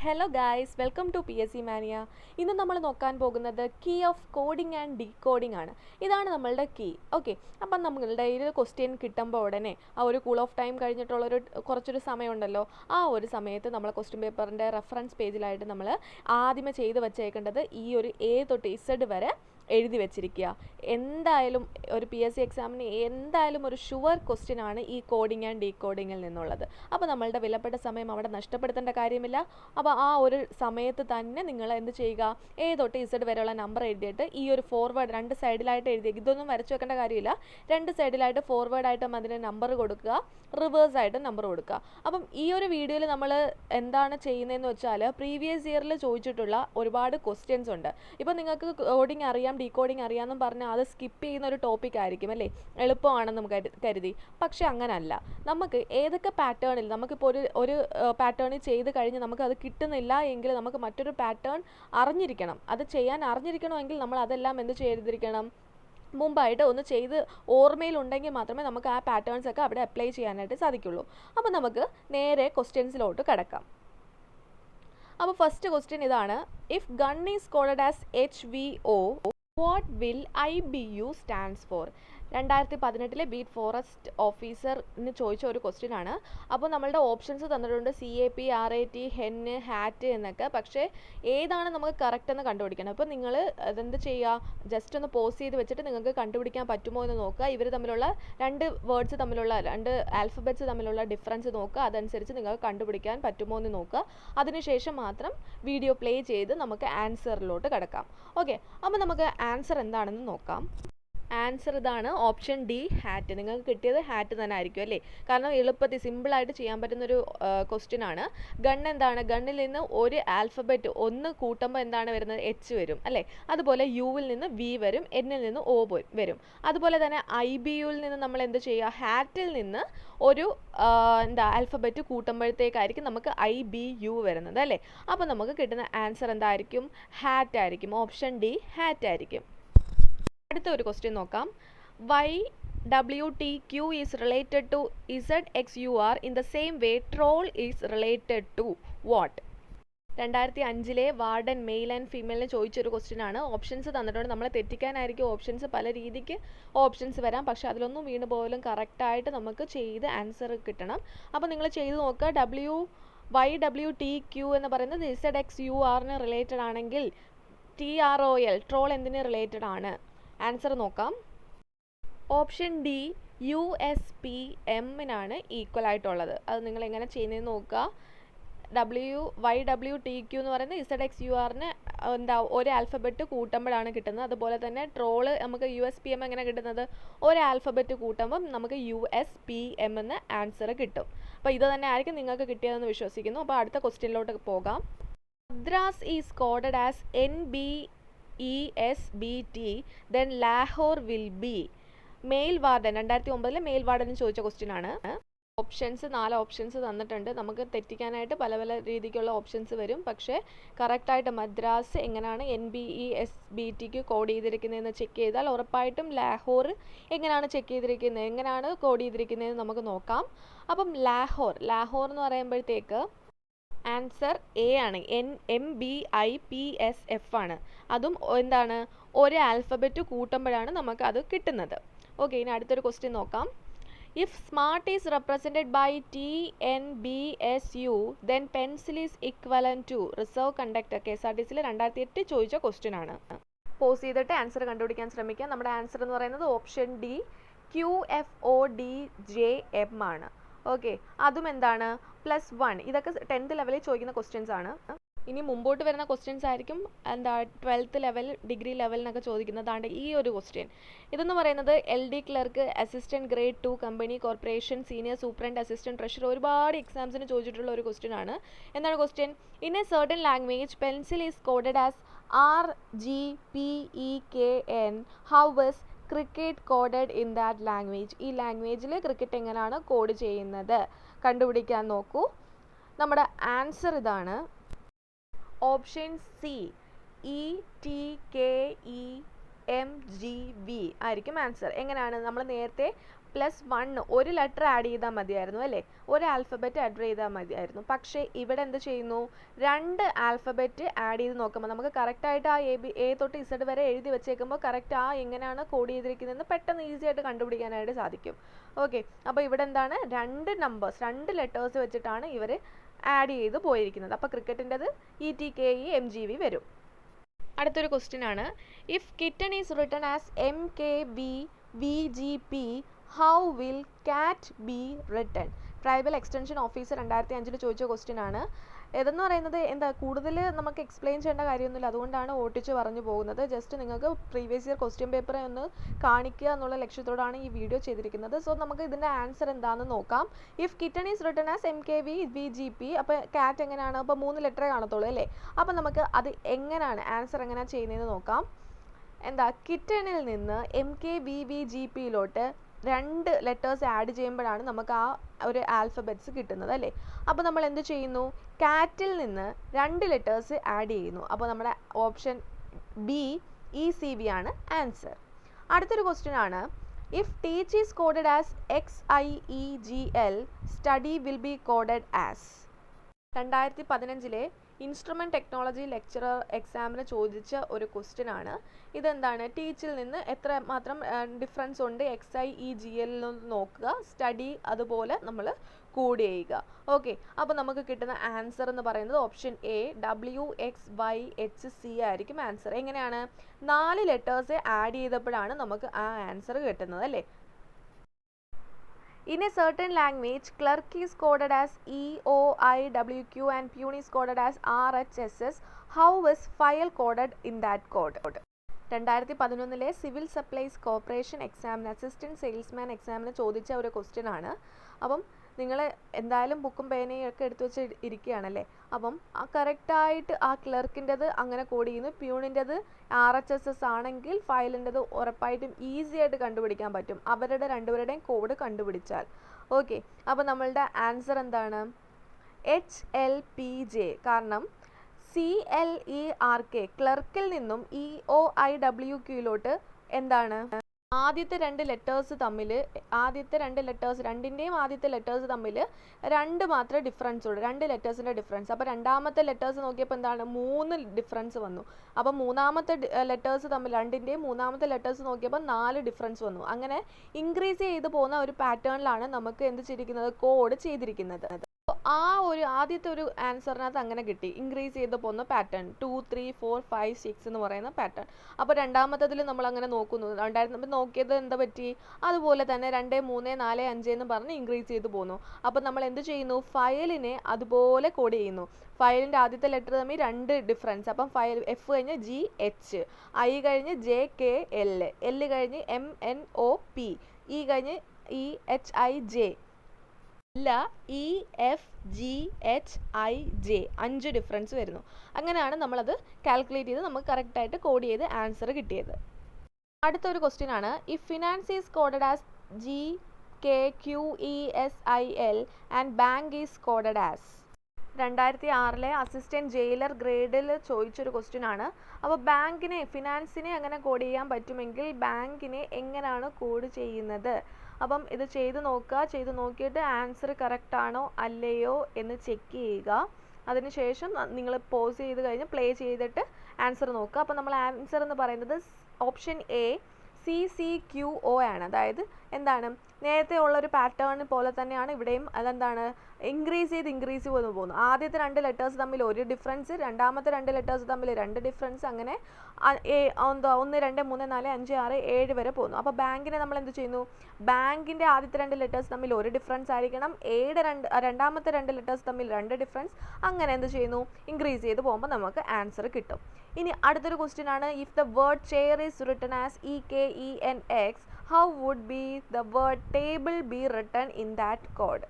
Hello guys, welcome to PSC mania. ഇന്ന് നമ്മൾ നോക്കാൻ പോകുന്നത് key of coding and decoding ആണ്. ഇതാണ് നമ്മളുടെ കീ. ഓക്കെ, അപ്പം നമ്മളുടെ ഒരു ക്വസ്റ്റ്യൻ കിട്ടുമ്പോൾ ഉടനെ ആ ഒരു കൂൾ ഓഫ് ടൈം കഴിഞ്ഞിട്ടുള്ളൊരു കുറച്ചൊരു സമയമുണ്ടല്ലോ, ആ ഒരു സമയത്ത് നമ്മൾ ക്വസ്റ്റ്യൻ പേപ്പറിൻ്റെ റെഫറൻസ് പേജിലായിട്ട് നമ്മൾ ആദ്യമേ ചെയ്ത് വെച്ചേക്കേണ്ടത് ഈ ഒരു A തൊട്ട് Z വരെ എഴുതി വെച്ചിരിക്കുക. എന്തായാലും ഒരു PSC എക്സാമിന് എന്തായാലും ഒരു ഷുവർ ക്വസ്റ്റ്യൻ ആണ് ഈ കോഡിംഗ് ആൻഡ് ഡീകോഡിങ്ങിൽ നിന്നുള്ളത്. അപ്പോൾ നമ്മളുടെ വിലപ്പെട്ട സമയം അവിടെ നഷ്ടപ്പെടുത്തേണ്ട കാര്യമില്ല. അപ്പോൾ ആ ഒരു സമയത്ത് തന്നെ നിങ്ങൾ എന്ത് ചെയ്യുക, A തൊട്ട് Z വരെയുള്ള നമ്പർ എഴുതിയിട്ട് ഈ ഒരു ഫോർവേഡ് രണ്ട് സൈഡിലായിട്ട് എഴുതി, ഇതൊന്നും വരച്ചു വെക്കേണ്ട കാര്യമില്ല, രണ്ട് സൈഡിലായിട്ട് ഫോർവേഡായിട്ടും അതിന് നമ്പർ കൊടുക്കുക, റിവേഴ്സ് ആയിട്ട് നമ്പർ കൊടുക്കുക. അപ്പം ഈ ഒരു വീഡിയോയിൽ നമ്മൾ എന്താണ് ചെയ്യുന്നതെന്ന് വെച്ചാൽ പ്രീവിയസ് ഇയറിൽ ചോദിച്ചിട്ടുള്ള ഒരുപാട് ക്വസ്റ്റ്യൻസ് ഉണ്ട്. ഇപ്പോൾ നിങ്ങൾക്ക് കോഡിംഗ് അറിയാം, ഡീകോഡിംഗ് അറിയാമെന്നും പറഞ്ഞാൽ അത് സ്കിപ്പ് ചെയ്യുന്ന ഒരു ടോപ്പിക് ആയിരിക്കും അല്ലേ, എളുപ്പമാണെന്ന് നമുക്ക് കരുതി. പക്ഷെ അങ്ങനല്ല. നമുക്ക് ഏതൊക്കെ പാറ്റേണിൽ നമുക്കിപ്പോൾ ഒരു പാറ്റേണിൽ ചെയ്ത് കഴിഞ്ഞ് നമുക്കത് കിട്ടുന്നില്ല എങ്കിൽ നമുക്ക് മറ്റൊരു പാറ്റേൺ അറിഞ്ഞിരിക്കണം. അത് ചെയ്യാൻ അറിഞ്ഞിരിക്കണമെങ്കിൽ നമ്മൾ അതെല്ലാം എന്ത് ചെയ്തിരിക്കണം, മുമ്പായിട്ട് ഒന്ന് ചെയ്ത് ഓർമ്മയിലുണ്ടെങ്കിൽ മാത്രമേ നമുക്ക് ആ പാറ്റേൺസ് ഒക്കെ അവിടെ അപ്ലൈ ചെയ്യാനായിട്ട് സാധിക്കുള്ളൂ. അപ്പോൾ നമുക്ക് നേരെ ക്വസ്റ്റ്യൻസിലോട്ട് കിടക്കാം. അപ്പോൾ ഫസ്റ്റ് ക്വസ്റ്റ്യൻ ഇതാണ്: if gun is coded as HVO, what will IBU stands for? 2018 beat forest ഓഫീസറിന് ചോദിച്ച ഒരു ക്വസ്റ്റ്യൻ ആണ്. അപ്പോൾ നമ്മളുടെ ഓപ്ഷൻസ് തന്നിട്ടുണ്ട് CAP, RAT, HEN, HAT എന്നൊക്കെ. പക്ഷേ ഏതാണ് നമുക്ക് കറക്റ്റ് എന്ന് കണ്ടുപിടിക്കണം. അപ്പോൾ നിങ്ങൾ അതെന്ത് ചെയ്യുക, ജസ്റ്റ് ഒന്ന് പോസ് ചെയ്ത് വെച്ചിട്ട് നിങ്ങൾക്ക് കണ്ടുപിടിക്കാൻ പറ്റുമോ എന്ന് നോക്കുക. ഇവർ തമ്മിലുള്ള രണ്ട് വേർഡ്സ് തമ്മിലുള്ള രണ്ട് ആൽഫബറ്റ്സ് തമ്മിലുള്ള ഡിഫറൻസ് നോക്കുക, അതനുസരിച്ച് നിങ്ങൾക്ക് കണ്ടുപിടിക്കാൻ പറ്റുമോ എന്ന് നോക്കുക. അതിനുശേഷം മാത്രം വീഡിയോ പ്ലേ ചെയ്ത് നമുക്ക് ആൻസറിലോട്ട് കിടക്കാം. ഓക്കെ, അപ്പോൾ നമുക്ക് ആൻസർ എന്താണെന്ന് നോക്കാം. ആൻസർ ഇതാണ്, ഓപ്ഷൻ ഡി, ഹാറ്റ്. നിങ്ങൾക്ക് കിട്ടിയത് ഹാറ്റ് തന്നെ ആയിരിക്കും അല്ലേ, കാരണം എളുപ്പത്തിൽ സിമ്പിളായിട്ട് ചെയ്യാൻ പറ്റുന്നൊരു ക്വസ്റ്റ്യൻ ആണ്. ഗൺ എന്താണ്, ഗണ്ണിൽ നിന്ന് ഒരു ആൽഫബറ്റ് ഒന്ന് കൂട്ടുമ്പോൾ എന്താണ് വരുന്നത്, H വരും അല്ലേ. അതുപോലെ യുവിൽ നിന്ന് V വരും, എന്നിൽ നിന്ന് O വരും. അതുപോലെ തന്നെ IBUവിൽ നിന്ന് നമ്മൾ എന്ത് ചെയ്യുക, ഹാറ്റിൽ നിന്ന് ഒരു ആൽഫബറ്റ് കൂട്ടുമ്പോഴത്തേക്കായിരിക്കും നമുക്ക് IBU വരുന്നത് അല്ലേ. അപ്പോൾ നമുക്ക് കിട്ടുന്ന ആൻസർ എന്തായിരിക്കും, ഹാറ്റ് ആയിരിക്കും. ഓപ്ഷൻ ഡി, ഹാറ്റ് ആയിരിക്കും. അടുത്ത ഒരു ക്വസ്റ്റ്യൻ നോക്കാം. YWTQ is related to ZXUR in the same way troll is related to what? 2005 warden male and ഫീമെയിലിന് ചോദിച്ചൊരു ക്വസ്റ്റ്യൻ ആണ്. ഓപ്ഷൻസ് തന്നിട്ടുണ്ട്. നമ്മളെ തെറ്റിക്കാനായിരിക്കും ഓപ്ഷൻസ്, പല രീതിക്ക് ഓപ്ഷൻസ് വരാം. പക്ഷെ അതിലൊന്നും വീണ് പോലും കറക്റ്റായിട്ട് നമുക്ക് ചെയ്ത് ആൻസർ കിട്ടണം. അപ്പോൾ നിങ്ങൾ ചെയ്ത് നോക്കുക. YWTQ എന്ന് പറയുന്നത് ZXURന് റിലേറ്റഡ് ആണെങ്കിൽ TROL ട്രോൾ എന്തിന് റിലേറ്റഡ് ആണ്? ആൻസർ നോക്കാം. ഓപ്ഷൻ ഡി, USPMനാണ് ഈക്വൽ ആയിട്ടുള്ളത്. അത് നിങ്ങൾ എങ്ങനെ ചെയ്യുന്നതെന്ന് നോക്കുക. YWTQ എന്ന് പറയുന്നത് ZXURന് ഒരു ആൽഫബറ്റ് കൂട്ടുമ്പോഴാണ് കിട്ടുന്നത്. അതുപോലെ തന്നെ ട്രോള് നമുക്ക് USPM എങ്ങനെ കിട്ടുന്നത്, ഒരു ആൽഫബറ്റ് കൂട്ടുമ്പം നമുക്ക് USPM എന്ന് ആൻസർ കിട്ടും. അപ്പോൾ ഇത് തന്നെ ആയിരിക്കും നിങ്ങൾക്ക് കിട്ടിയതെന്ന് വിശ്വസിക്കുന്നു. അപ്പോൾ അടുത്ത ക്വസ്റ്റ്യനിലോട്ട് പോകാം. Madras is coded as NBESBT, then Lahore will be. Male warden 2009 male വാർഡന് ചോദിച്ച ക്വസ്റ്റ്യൻ ആണ്. ഓപ്ഷൻസ് 4 ഓപ്ഷൻസ് തന്നിട്ടുണ്ട്. നമുക്ക് തെറ്റിക്കാനായിട്ട് പല പല രീതിക്കുള്ള ഓപ്ഷൻസ് വരും. പക്ഷേ കറക്റ്റായിട്ട് മദ്രാസ് എങ്ങനെയാണ് NBESBTക്ക് കോഡ് ചെയ്തിരിക്കുന്നതെന്ന് ചെക്ക് ചെയ്താൽ ഉറപ്പായിട്ടും ലാഹോർ എങ്ങനെയാണ് ചെക്ക് ചെയ്തിരിക്കുന്നത്, എങ്ങനെയാണ് കോഡ് ചെയ്തിരിക്കുന്നതെന്ന് നമുക്ക് നോക്കാം. അപ്പം ലാഹോർ എന്ന് പറയുമ്പോഴത്തേക്ക് ആൻസർ A ആണ്. MBIPSF ആണ്. അതും എന്താണ്, ഒരു ആൽഫബറ്റ് കൂട്ടുമ്പോഴാണ് നമുക്ക് അത് കിട്ടുന്നത്. ഓക്കെ, ഇനി അടുത്തൊരു ക്വസ്റ്റ്യൻ നോക്കാം. If smart is represented by TNBSU, then pencil is equivalent to reserve conductor. KSRTCയിൽ 2008 ചോദിച്ച ക്വസ്റ്റ്യൻ ആണ്. പോസ് ചെയ്തിട്ട് ആൻസർ കണ്ടുപിടിക്കാൻ ശ്രമിക്കുക. നമ്മുടെ ആൻസർ എന്ന് പറയുന്നത് ഓപ്ഷൻ ഡി, QFODJM ആണ്. ഓക്കെ, അതും എന്താണ്, +1. ഇതൊക്കെ 10th ലെവലിൽ ചോദിക്കുന്ന ക്വസ്റ്റ്യൻസ് ആണ്. ഇനി മുമ്പോട്ട് വരുന്ന ക്വസ്റ്റ്യൻസ് ആയിരിക്കും 12th ലെവൽ, ഡിഗ്രി ലെവലിനൊക്കെ ചോദിക്കുന്നതാണ് ഈ ഒരു ക്വസ്റ്റ്യൻ. ഇതെന്ന് പറയുന്നത് LD clerk, assistant grade 2 company, corporation, senior superintendent, assistant treasurer, ഒരുപാട് എക്സാംസിന് ചോദിച്ചിട്ടുള്ള ഒരു ക്വസ്റ്റ്യൻ ആണ്. എന്താണ് question? In a certain language pencil is coded as RGPEKN. How was cricket coded in that language? ഈ ലാംഗ്വേജിൽ ക്രിക്കറ്റ് എങ്ങനെയാണ് കോഡ് ചെയ്യുന്നത് കണ്ടുപിടിക്കാൻ നോക്കൂ. നമ്മുടെ ആൻസർ ഇതാണ്, ഓപ്ഷൻ സി, ETKEMGV ആയിരിക്കും ആൻസർ. എങ്ങനെയാണ്, നമ്മൾ നേരത്തെ +1 ഒരു ലെറ്റർ ആഡ് ചെയ്താൽ മതിയായിരുന്നു അല്ലേ, ഒരു ആൽഫബറ്റ് ആഡ് ചെയ്താൽ മതിയായിരുന്നു. പക്ഷേ ഇവിടെ എന്ത് ചെയ്യുന്നു, 2 ആൽഫബറ്റ് ആഡ് ചെയ്ത് നോക്കുമ്പോൾ നമുക്ക് കറക്റ്റായിട്ട് ആ എ തൊട്ട് ഇസഡ് വരെ എഴുതി വെച്ചേക്കുമ്പോൾ കറക്റ്റ് ആ എങ്ങനെയാണ് കോഡ് ചെയ്തിരിക്കുന്നതെന്ന് പെട്ടെന്ന് ഈസി ആയിട്ട് കണ്ടുപിടിക്കാനായിട്ട് സാധിക്കും. ഓക്കെ, അപ്പോൾ ഇവിടെ എന്താണ്, 2 ലെറ്റേഴ്സ് വെച്ചിട്ടാണ് ഇവർ ആഡ് ചെയ്ത് പോയിരിക്കുന്നത്. അപ്പോൾ ക്രിക്കറ്റിൻ്റെത് ETKE MGV വരും. അടുത്തൊരു ക്വസ്റ്റ്യൻ ആണ്, if kitten is written as MKVVGP how will cat be written? Tribal extension officer 2005 ചോദിച്ച ക്വസ്റ്റ്യൻ ആണ്. ഇതെന്ന് പറയുന്നത് എന്താ, കൂടുതൽ നമുക്ക് എക്സ്പ്ലെയിൻ ചെയ്യേണ്ട കാര്യമൊന്നുമില്ല, അതുകൊണ്ടാണ് ഓട്ടിച്ച് പറഞ്ഞു പോകുന്നത്. ജസ്റ്റ് നിങ്ങൾക്ക് പ്രീവിയസ് ഇയർ ക്വസ്റ്റ്യൻ പേപ്പർ ഒന്ന് കാണിക്കുക എന്നുള്ള ലക്ഷ്യത്തോടാണ് ഈ വീഡിയോ ചെയ്തിരിക്കുന്നത്. സോ നമുക്ക് ഇതിൻ്റെ ആൻസർ എന്താണെന്ന് നോക്കാം. If kitten is written as MKVVGP, അപ്പോൾ കാറ്റ് എങ്ങനെയാണ്, അപ്പോൾ 3 ലെറ്ററേ കാണത്തുള്ളൂ അല്ലേ. അപ്പോൾ നമുക്ക് അത് എങ്ങനെയാണ് ആൻസർ എങ്ങനെയാണ് ചെയ്യുന്നതെന്ന് നോക്കാം. എന്താ, കിറ്റണിൽ നിന്ന് MKVVGPയിലോട്ട് 2 ലെറ്റേഴ്സ് ആഡ് ചെയ്യുമ്പോഴാണ് നമുക്ക് ആ ഒരു ആൽഫബറ്റ്സ് കിട്ടുന്നത് അല്ലേ. അപ്പോൾ നമ്മൾ എന്ത് ചെയ്യുന്നു, കാറ്റിൽ നിന്ന് 2 ലെറ്റേഴ്സ് ആഡ് ചെയ്യുന്നു. അപ്പോൾ നമ്മുടെ ഓപ്ഷൻ B ECV ആണ് ആൻസർ. അടുത്തൊരു ക്വസ്റ്റ്യൻ ആണ്, if teach is coded as XIEGL study will be coded as. 2015 instrument technology lecturer എക്സാമിന് ചോദിച്ച ഒരു ക്വസ്റ്റ്യൻ ആണ്. ഇതെന്താണ്, ടീച്ചിൽ നിന്ന് എത്ര മാത്രം ഡിഫറൻസ് ഉണ്ട് XIEGL നോക്കുക, സ്റ്റഡി അതുപോലെ നമ്മൾ കോഡ് ചെയ്യുക. ഓക്കെ, അപ്പോൾ നമുക്ക് കിട്ടുന്ന ആൻസർ എന്ന് പറയുന്നത് ഓപ്ഷൻ A WXYHC ആയിരിക്കും ആൻസർ. എങ്ങനെയാണ്, 4 ലെറ്റേഴ്സ് ആഡ് ചെയ്തപ്പോഴാണ് നമുക്ക് ആ ആൻസർ കിട്ടുന്നത് അല്ലേ. In a certain language, clerk is coded as EOIWQ and peon is coded as RHSS. How is file coded in that code? 2011 civil supplies corporation എക്സാമിന് assistant salesman എക്സാമിന് ചോദിച്ച ഒരു ക്വസ്റ്റ്യൻ ആണ്. അപ്പം നിങ്ങൾ എന്തായാലും ബുക്കും പേനയും ഒക്കെ എടുത്തു വെച്ച് ഇരിക്കുകയാണല്ലേ. അപ്പം ആ കറക്റ്റായിട്ട് ആ ക്ലർക്കിൻ്റെത് അങ്ങനെ കോഡ് ചെയ്യുന്നു, പ്യൂണിൻ്റെത് RHSS ആണെങ്കിൽ ഫയലിൻ്റെത് ഉറപ്പായിട്ടും ഈസി ആയിട്ട് കണ്ടുപിടിക്കാൻ പറ്റും, അവരുടെ രണ്ടുപേരുടെയും കോഡ് കണ്ടുപിടിച്ചാൽ. ഓക്കെ, അപ്പോൾ നമ്മളുടെ ആൻസർ എന്താണ്, HLPJ. കാരണം CLERK ക്ലർക്കിൽ നിന്നും EOIWQയിലോട്ട് എന്താണ്, ആദ്യത്തെ 2 ലെറ്റേഴ്സ് തമ്മിൽ, രണ്ടിൻ്റെയും ആദ്യത്തെ ലെറ്റേഴ്സ് തമ്മിൽ 2 മാത്രമേ ഡിഫറൻസ് ഉള്ളൂ, 2 ലെറ്റേഴ്സിൻ്റെ ഡിഫറൻസ്. അപ്പോൾ രണ്ടാമത്തെ ലെറ്റേഴ്സ് നോക്കിയപ്പോൾ എന്താണ്, 3 ഡിഫറൻസ് വന്നു. അപ്പോൾ മൂന്നാമത്തെ ലെറ്റേഴ്സ് തമ്മിൽ, രണ്ടിൻ്റെയും മൂന്നാമത്തെ ലെറ്റേഴ്സ് നോക്കിയപ്പോൾ 4 ഡിഫറൻസ് വന്നു. അങ്ങനെ ഇൻക്രീസ് ചെയ്ത് പോകുന്ന ഒരു പാറ്റേണിലാണ് നമുക്ക് എന്ത് ചെയ്തിരിക്കുന്നത്, കോഡ് ചെയ്തിരിക്കുന്നത്. ആ ഒരു ആദ്യത്തെ ഒരു ആൻസറിനകത്ത് അങ്ങനെ കിട്ടി, ഇൻക്രീസ് ചെയ്ത് പോകുന്ന പാറ്റേൺ 2 3 4 5 6 എന്ന് പറയുന്ന പാറ്റേൺ. അപ്പോൾ രണ്ടാമത്തതിൽ നമ്മൾ അങ്ങനെ നോക്കുന്നു, നോക്കിയത് എന്താ പറ്റി, അതുപോലെ തന്നെ 2 3 4 5 എന്ന് പറഞ്ഞ് ഇൻക്രീസ് ചെയ്ത് പോകുന്നു. അപ്പോൾ നമ്മൾ എന്ത് ചെയ്യുന്നു, ഫയലിനെ അതുപോലെ കോഡ് ചെയ്യുന്നു. ഫയലിൻ്റെ ആദ്യത്തെ ലെറ്റർ തമ്മിൽ 2 ഡിഫറൻസ്, അപ്പം ഫയൽ F കഴിഞ്ഞ് GH, I കഴിഞ്ഞ് JKL, L കഴിഞ്ഞ് MNOP, E കഴിഞ്ഞ് EHIJ, അല്ല EFGHIJ, 5 ഡിഫറൻസ് വരുന്നു. അങ്ങനെയാണ് നമ്മളത് കാൽക്കുലേറ്റ് ചെയ്ത് നമുക്ക് കറക്റ്റായിട്ട് കോഡ് ചെയ്ത് ആൻസർ കിട്ടിയത്. അടുത്തൊരു ക്വസ്റ്റ്യൻ ആണ്, if finance is coded as GKQESIL and bank is coded as. 2006 assistant jailer ഗ്രേഡിൽ ചോദിച്ചൊരു ക്വസ്റ്റ്യൻ ആണ്. അപ്പോൾ ബാങ്കിനെ, ഫിനാൻസിനെ അങ്ങനെ കോഡ് ചെയ്യാൻ പറ്റുമെങ്കിൽ ബാങ്കിനെ എങ്ങനെയാണ് കോഡ് ചെയ്യുന്നത്? അപ്പം ഇത് ചെയ്ത് നോക്കുക, ചെയ്ത് നോക്കിയിട്ട് ആൻസർ കറക്റ്റ് ആണോ അല്ലയോ എന്ന് ചെക്ക് ചെയ്യുക. അതിനുശേഷം നിങ്ങൾ പോസ് ചെയ്ത് കഴിഞ്ഞ് പ്ലേ ചെയ്തിട്ട് ആൻസർ നോക്കുക. അപ്പോൾ നമ്മൾ ആൻസർ എന്ന് പറയുന്നത് ഓപ്ഷൻ A CCQO ആണ്. അതായത് എന്താണ്, നേരത്തെ ഉള്ളൊരു പാറ്റേൺ പോലെ തന്നെയാണ് ഇവിടെയും. അതെന്താണ്, ഇൻക്രീസ് ചെയ്ത് പോകുന്നു. ആദ്യത്തെ 2 ലെറ്റേഴ്സ് തമ്മിൽ 1 ഡിഫറൻസ്, രണ്ടാമത്തെ 2 ലെറ്റേഴ്സ് തമ്മിൽ 2 ഡിഫറൻസ്, അങ്ങനെ 1 2 3 4 5 6 7 വരെ പോകുന്നു. അപ്പോൾ ബാങ്കിനെ നമ്മൾ എന്ത് ചെയ്യുന്നു, ബാങ്കിൻ്റെ ആദ്യത്തെ 2 ലെറ്റേഴ്സ് തമ്മിൽ 1 ഡിഫറൻസ് ആയിരിക്കണം, രണ്ടാമത്തെ 2 ലെറ്റേഴ്സ് തമ്മിൽ 2 ഡിഫറൻസ്, അങ്ങനെ എന്ത് ചെയ്യുന്നു, ഇൻക്രീസ് ചെയ്ത് പോകുമ്പോൾ നമുക്ക് ആൻസർ കിട്ടും. ഇനി അടുത്തൊരു ക്വസ്റ്റ്യൻ ആണ്, if the word chair is written as EKENX how would be the word table be written in that code?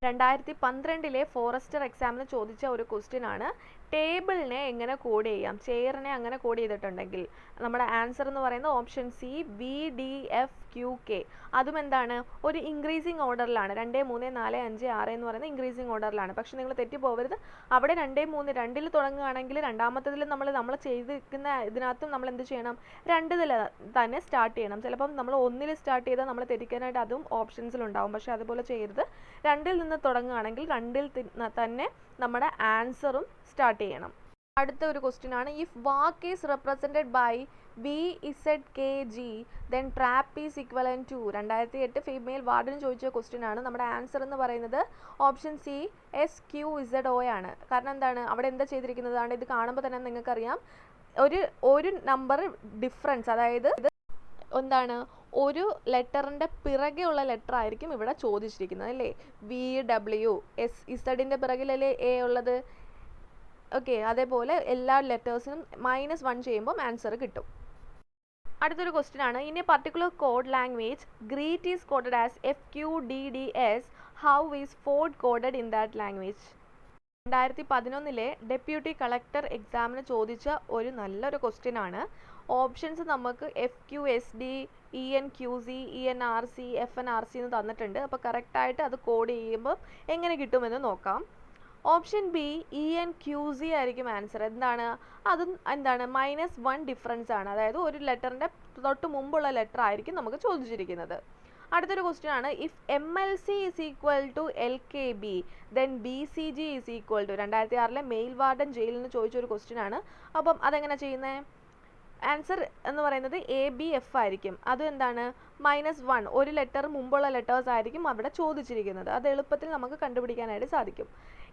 2012 forester എക്സാമിന് ചോദിച്ച ഒരു ക്വസ്റ്റ്യൻ ആണ്. ടേബിളിനെ എങ്ങനെ കോഡ് ചെയ്യാം, ചെയറിനെ അങ്ങനെ കോഡ് ചെയ്തിട്ടുണ്ടെങ്കിൽ നമ്മുടെ ആൻസർ എന്ന് പറയുന്നത് option C VDFQ Q, K. അതും എന്താണ്, ഒരു ഇൻക്രീസിങ് ഓർഡറിലാണ്. 2, 3, 4, 5, 6 എന്ന് പറയുന്നത് ഇൻക്രീസിങ് ഓർഡറിലാണ്. പക്ഷെ നിങ്ങൾ തെറ്റിപ്പോകരുത്, അവിടെ 2, 3, 2ൽ തുടങ്ങുകയാണെങ്കിൽ രണ്ടാമത്തതിൽ നമ്മൾ ചെയ്തിരിക്കുന്ന ഇതിനകത്തും നമ്മൾ എന്ത് ചെയ്യണം, 2ൽ തന്നെ സ്റ്റാർട്ട് ചെയ്യണം. ചിലപ്പം നമ്മൾ 1ൽ സ്റ്റാർട്ട് ചെയ്താൽ നമ്മൾ തെറ്റിക്കാനായിട്ട് അതും ഓപ്ഷൻസിലുണ്ടാവും. പക്ഷെ അതുപോലെ ചെയ്യരുത്. 2ൽ നിന്ന് തുടങ്ങുകയാണെങ്കിൽ 2ൽ തന്നെ നമ്മുടെ ആൻസറും സ്റ്റാർട്ട് ചെയ്യണം. അടുത്ത ഒരു ക്വസ്റ്റ്യൻ ആണ്, if walk is represented by VZKG then trap is equivalent to. 2008 female വാർഡിന് ചോദിച്ച ക്വസ്റ്റ്യൻ ആണ്. നമ്മുടെ ആൻസർ എന്ന് പറയുന്നത് ഓപ്ഷൻ സി SQZO ആണ്. കാരണം എന്താണ്, അവിടെ എന്താ ചെയ്തിരിക്കുന്നതാണ്, ഇത് കാണുമ്പോൾ തന്നെ നിങ്ങൾക്കറിയാം, ഒരു നമ്പർ ഡിഫറൻസ്, അതായത് ഇത് എന്താണ്, ഒരു ലെറ്ററിൻ്റെ പിറകെയുള്ള ലെറ്റർ ആയിരിക്കും ഇവിടെ ചോദിച്ചിരിക്കുന്നത് അല്ലേ. VWSZൻ്റെ പിറകിലല്ലേ A ഉള്ളത്. ഓക്കെ, അതേപോലെ എല്ലാ ലെറ്റേഴ്സിനും -1 ചെയ്യുമ്പോൾ ആൻസർ കിട്ടും. അടുത്തൊരു ക്വസ്റ്റ്യൻ ആണ്, in a particular code language greet is coded as FQDDS, how is ford coded in that language. 2011 deputy collector എക്സാമിന് ചോദിച്ച ഒരു നല്ലൊരു ക്വസ്റ്റ്യൻ ആണ്. ഓപ്ഷൻസ് നമുക്ക് FQSD, ENQC, ENRC, FNRC എന്ന് തന്നിട്ടുണ്ട്. അപ്പോൾ കറക്റ്റായിട്ട് അത് കോഡ് ചെയ്യുമ്പോൾ എങ്ങനെ കിട്ടുമെന്ന് നോക്കാം. ഓപ്ഷൻ ബി ENQC ആയിരിക്കും ആൻസർ. എന്താണ്, അതും എന്താണ്, -1 ഡിഫറൻസ് ആണ്. അതായത് ഒരു ലെറ്ററിൻ്റെ തൊട്ട് മുമ്പുള്ള ലെറ്റർ ആയിരിക്കും നമുക്ക് ചോദിച്ചിരിക്കുന്നത്. അടുത്തൊരു ക്വസ്റ്റ്യൻ ആണ്, if MLC is equal to LKB then BCG is equal to. 2006 male warden ജയിലിൽ നിന്ന് ചോദിച്ചൊരു ക്വസ്റ്റ്യൻ ആണ്. അപ്പം അതെങ്ങനെ ചെയ്യുന്നത്, ആൻസർ എന്ന് പറയുന്നത് ABF ആയിരിക്കും. അതും എന്താണ്, -1, ഒരു ലെറ്റർ മുമ്പുള്ള ലെറ്റേഴ്സ് ആയിരിക്കും അവിടെ ചോദിച്ചിരിക്കുന്നത്. അത് എളുപ്പത്തിൽ നമുക്ക് കണ്ടുപിടിക്കാനായിട്ട് സാധിക്കും.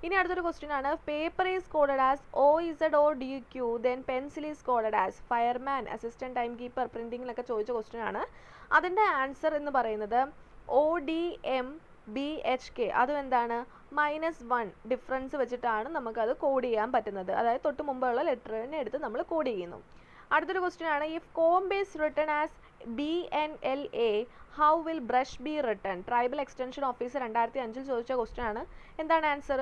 ഇനി അടുത്തൊരു ക്വസ്റ്റ്യൻ ആണ്, paper is coded as OZODQ then pencil is coded as. Fireman, assistant time keeper, പ്രിന്റിങ്ങിലൊക്കെ ചോദിച്ച ക്വസ്റ്റ്യൻ ആണ്. അതിൻ്റെ ആൻസർ എന്ന് പറയുന്നത് ODMBHK. അതും എന്താണ്, -1 ഡിഫറൻസ് വെച്ചിട്ടാണ് നമുക്കത് കോഡ് ചെയ്യാൻ പറ്റുന്നത്. അതായത് തൊട്ട് മുമ്പുള്ള ലെറ്ററിനെ എടുത്ത് നമ്മൾ കോഡ് ചെയ്യുന്നു. അടുത്തൊരു ക്വസ്റ്റ്യൻ ആണ്, if comb is written as BNLA, how will brush B written. Tribal extension officer 2005 ചോദിച്ച ക്വസ്റ്റ്യൻ ആണ്. എന്താണ് answer,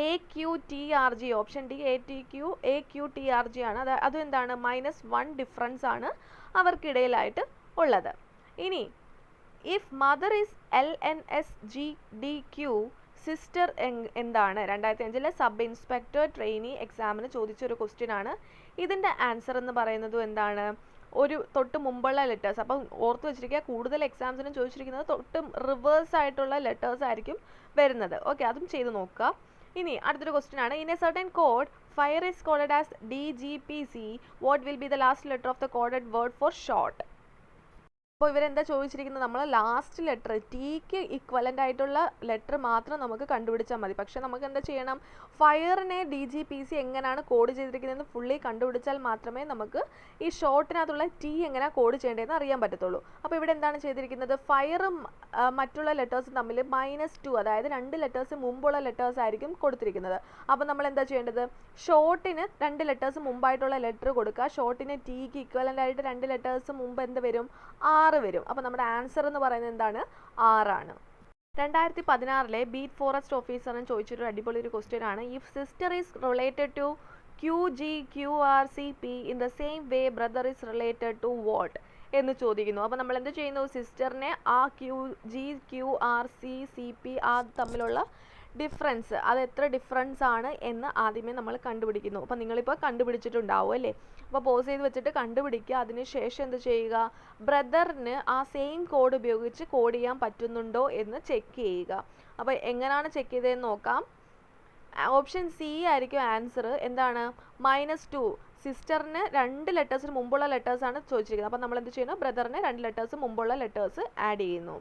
AQTRG. Option D AQTRG ആണ്. അതും എന്താണ്, -1 ഡിഫറൻസ് ആണ് അവർക്കിടയിലായിട്ട് ഉള്ളത്. ഇനി if mother is LNSGDQ, sister എന്താണ്. 2005 സബ് ഇൻസ്പെക്ടർ ട്രെയിനി എക്സാമിന് ചോദിച്ചൊരു ക്വസ്റ്റ്യൻ ആണ്. ഇതിൻ്റെ ആൻസർ എന്ന് പറയുന്നത് എന്താണ്, ഒരു തൊട്ട് മുമ്പുള്ള ലെറ്റേഴ്സ്. അപ്പം ഓർത്ത് വെച്ചിരിക്കുക, കൂടുതൽ എക്സാംസിനും ചോദിച്ചിരിക്കുന്നത് തൊട്ട് റിവേഴ്സ് ആയിട്ടുള്ള ലെറ്റേഴ്സ് ആയിരിക്കും വരുന്നത്. ഓക്കെ, അതും ചെയ്ത് നോക്കുക. ഇനി അടുത്തൊരു ക്വസ്റ്റ്യൻ ആണ്, in a certain code fire is coded as DGPC, what will be the last letter of the coded word for short. അപ്പോൾ ഇവരെന്താ ചോദിച്ചിരിക്കുന്നത്, നമ്മൾ ലാസ്റ്റ് ലെറ്റർ Tക്ക് ഇക്വലൻ്റ് ആയിട്ടുള്ള ലെറ്റർ മാത്രം നമുക്ക് കണ്ടുപിടിച്ചാൽ മതി. പക്ഷേ നമുക്ക് എന്താ ചെയ്യണം, ഫയറിനെ DGPC എങ്ങനെയാണ് കോഡ് ചെയ്തിരിക്കുന്നതെന്ന് ഫുള്ളി കണ്ടുപിടിച്ചാൽ മാത്രമേ നമുക്ക് ഈ ഷോർട്ടിനകത്തുള്ള T എങ്ങനെയാണ് കോഡ് ചെയ്യേണ്ടതെന്ന് അറിയാൻ പറ്റത്തുള്ളൂ. അപ്പോൾ ഇവിടെ എന്താണ് ചെയ്തിരിക്കുന്നത്, ഫയറും മറ്റുള്ള ലെറ്റേഴ്സും തമ്മിൽ -2, അതായത് 2 ലെറ്റേഴ്സ് മുമ്പുള്ള ലെറ്റേഴ്സ് ആയിരിക്കും കൊടുത്തിരിക്കുന്നത്. അപ്പോൾ നമ്മൾ എന്താ ചെയ്യേണ്ടത്, ഷോർട്ടിന് 2 ലെറ്റേഴ്സ് മുമ്പായിട്ടുള്ള ലെറ്റർ കൊടുക്കുക. ഷോർട്ടിന് Tക്ക് ഇക്വലൻ്റ് ആയിട്ട് 2 ലെറ്റേഴ്സ് മുമ്പ് എന്ത് വരും, 6 വരും. അപ്പോൾ നമ്മുടെ ആൻസർ എന്ന് പറയുന്നത് എന്താണ്, 6 ആണ്. 2016 ബീറ്റ് ഫോറസ്റ്റ് ഓഫീസറിന് ചോദിച്ചൊരു അടിപൊളി ഒരു ക്വസ്റ്റ്യൻ ആണ്, if sister is related to QGQRCP in the same way brother is related to what എന്ന് ചോദിക്കുന്നു. അപ്പോൾ നമ്മൾ എന്ത് ചെയ്യുന്നു, സിസ്റ്ററിനെ ആ QGQRCCP ആ തമ്മിലുള്ള ഡിഫറൻസ്, അത് എത്ര ഡിഫറൻസ് ആണ് എന്ന് ആദ്യമേ നമ്മൾ കണ്ടുപിടിക്കുന്നു. അപ്പോൾ നിങ്ങളിപ്പോൾ കണ്ടുപിടിച്ചിട്ടുണ്ടാവും അല്ലേ. അപ്പോൾ പോസ് ചെയ്ത് വെച്ചിട്ട് കണ്ടുപിടിക്കുക. അതിനുശേഷം എന്ത് ചെയ്യുക, ബ്രദറിന് ആ സെയിം കോഡ് ഉപയോഗിച്ച് കോഡ് ചെയ്യാൻ പറ്റുന്നുണ്ടോ എന്ന് ചെക്ക് ചെയ്യുക. അപ്പോൾ എങ്ങനെയാണ് ചെക്ക് ചെയ്തതെന്ന് നോക്കാം. ഓപ്ഷൻ സി ആയിരിക്കും ആൻസർ. എന്താണ്, -2. സിസ്റ്ററിന് 2 ലെറ്റേഴ്സിന് മുമ്പുള്ള ലെറ്റേഴ്സാണ് ചോദിച്ചിരിക്കുന്നത്. അപ്പോൾ നമ്മൾ എന്ത് ചെയ്യുന്നു, ബ്രദറിന് 2 ലെറ്റേഴ്സ് മുമ്പുള്ള ലെറ്റേഴ്സ് ആഡ് ചെയ്യുന്നു.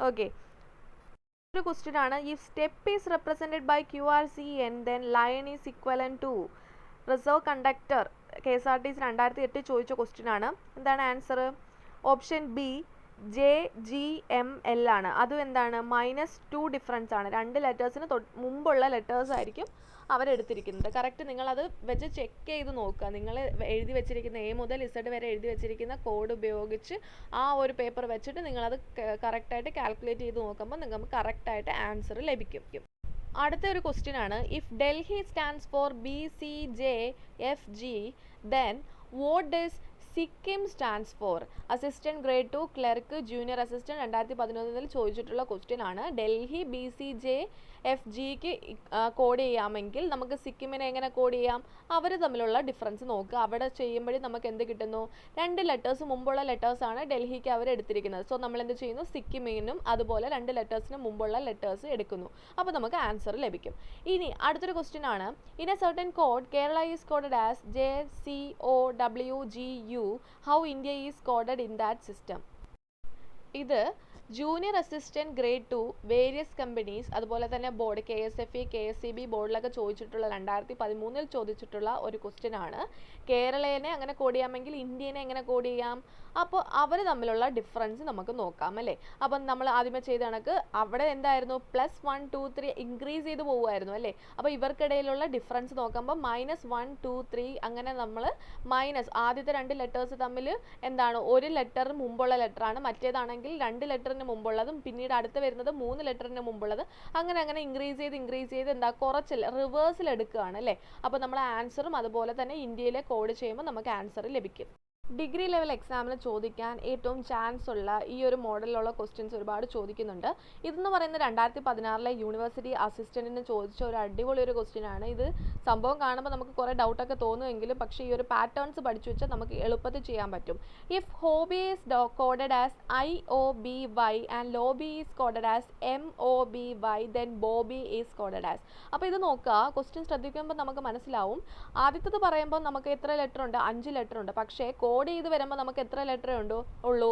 ഓക്കെ, ഒരു ക്വസ്റ്റ്യൻ ആണ്, if step is represented by QRCN then line is equivalent to. Reserve conductor KSRTC 2008 ചോദിച്ച ക്വസ്റ്റ്യൻ ആണ്. എന്താണ് ആൻസർ, ഓപ്ഷൻ ബി JGML ആണ്. അതും എന്താണ്, -2 ഡിഫറൻസ് ആണ്. 2 ലെറ്റേഴ്സിന് മുമ്പുള്ള ലെറ്റേഴ്സ് ആയിരിക്കും അവരെടുത്തിരിക്കുന്നത്. കറക്റ്റ് നിങ്ങളത് വെച്ച് ചെക്ക് ചെയ്ത് നോക്കുക. നിങ്ങൾ എഴുതി വെച്ചിരിക്കുന്ന A മുതൽ Z വരെ എഴുതി വെച്ചിരിക്കുന്ന കോഡ് ഉപയോഗിച്ച് ആ ഒരു പേപ്പർ വെച്ചിട്ട് നിങ്ങളത് കറക്റ്റായിട്ട് കാൽക്കുലേറ്റ് ചെയ്ത് നോക്കുമ്പോൾ നിങ്ങൾക്ക് കറക്റ്റായിട്ട് ആൻസർ ലഭിക്കും. അടുത്ത ഒരു ക്വസ്റ്റ്യൻ ആണ്, if Delhi stands for BCJFG then what does Sikkim stands for assistant grade 2 clerk junior assistant 2011 ചോദിച്ചിട്ടുള്ള ക്വസ്റ്റ്യൻ ആണ്. ഡൽഹി BCJFGക്ക് കോഡ് ചെയ്യാമെങ്കിൽ നമുക്ക് സിക്കിമിനെ എങ്ങനെ കോഡ് ചെയ്യാം? അവർ തമ്മിലുള്ള ഡിഫറൻസ് നോക്കുക. അവിടെ ചെയ്യുമ്പോഴേ നമുക്ക് എന്ത് കിട്ടുന്നു? 2 ലെറ്റേഴ്സ് മുമ്പുള്ള ലെറ്റേഴ്സാണ് ഡൽഹിക്ക് അവർ എടുത്തിരിക്കുന്നത്. സോ നമ്മൾ എന്ത് ചെയ്യുന്നു? സിക്കിമിനും അതുപോലെ 2 ലെറ്റേഴ്സിന് മുമ്പുള്ള ലെറ്റേഴ്സ് എടുക്കുന്നു. അപ്പോൾ നമുക്ക് ആൻസർ ലഭിക്കും. ഇനി അടുത്തൊരു ക്വസ്റ്റ്യൻ ആണ്. In a certain code Kerala is coded as JCOWGU. How India is coded in that system? ഇത് junior assistant grade 2 various companies അതുപോലെ തന്നെ ബോർഡ് KSFE KSCB ബോർഡിലൊക്കെ ചോദിച്ചിട്ടുള്ള 2013 ചോദിച്ചിട്ടുള്ള ഒരു ക്വസ്റ്റ്യൻ ആണ്. കേരളേനെ അങ്ങനെ കോഡ് ചെയ്യാമെങ്കിൽ ഇന്ത്യനെ എങ്ങനെ കോഡ് ചെയ്യാം? അപ്പോൾ അവർ തമ്മിലുള്ള ഡിഫറൻസ് നമുക്ക് നോക്കാം അല്ലേ. അപ്പം നമ്മൾ ആദ്യമേ ചെയ്ത കണക്ക് അവിടെ എന്തായിരുന്നു? +1 2 3 ഇൻക്രീസ് ചെയ്ത് പോകുമായിരുന്നു അല്ലേ. അപ്പോൾ ഇവർക്കിടയിലുള്ള ഡിഫറൻസ് നോക്കുമ്പോൾ -1 2 3 അങ്ങനെ നമ്മൾ ആദ്യത്തെ 2 ലെറ്റേഴ്സ് തമ്മിൽ എന്താണ്? ഒരു ലെറ്റർ മുമ്പുള്ള ലെറ്ററാണ്, മറ്റേതാണെങ്കിൽ 2 ലെറ്ററിന് മുമ്പുള്ളതും പിന്നീട് അടുത്ത് വരുന്നത് 3 ലെറ്ററിന് മുമ്പുള്ളത്, അങ്ങനെ ഇൻക്രീസ് ചെയ്ത് എന്താ കുറച്ച് റിവേഴ്സിൽ എടുക്കുകയാണ് അല്ലേ. അപ്പോൾ നമ്മുടെ ആൻസറും അതുപോലെ തന്നെ ഇന്ത്യയിലെ കോഡ് ചെയ്യുമ്പോൾ നമുക്ക് ആൻസർ ലഭിക്കും. ഡിഗ്രി ലെവൽ എക്സാമിന് ചോദിക്കാൻ ഏറ്റവും ചാൻസ് ഉള്ള ഈ ഒരു മോഡലിലുള്ള ക്വസ്റ്റ്യൻസ് ഒരുപാട് ചോദിക്കുന്നുണ്ട്. ഇതെന്ന് പറയുന്നത് 2016 യൂണിവേഴ്സിറ്റി അസിസ്റ്റന്റിന് ചോദിച്ച ഒരു അടിപൊളി ഒരു ക്വസ്റ്റ്യൻ ആണ്. ഇത് സംഭവം കാണുമ്പോൾ നമുക്ക് കുറേ ഡൗട്ടൊക്കെ തോന്നുമെങ്കിലും പക്ഷേ ഈ ഒരു പാറ്റേൺസ് പഠിച്ചു വെച്ചാൽ നമുക്ക് എളുപ്പത്തിൽ ചെയ്യാൻ പറ്റും. If hobby is coded as IOBY and lobby is coded as MOBY then Bobby is coded as. അപ്പോൾ ഇത് നോക്കുക, ക്വസ്റ്റ്യൻ ശ്രദ്ധിക്കുമ്പോൾ നമുക്ക് മനസ്സിലാവും. ആദ്യത്തത് പറയുമ്പോൾ നമുക്ക് എത്ര ലെറ്റർ ഉണ്ട്? 5 ലെറ്റർ ഉണ്ട്. പക്ഷേ കോഡ് ചെയ്ത് വരുമ്പോൾ നമുക്ക് എത്ര ലെറ്ററേ ഉള്ളൂ?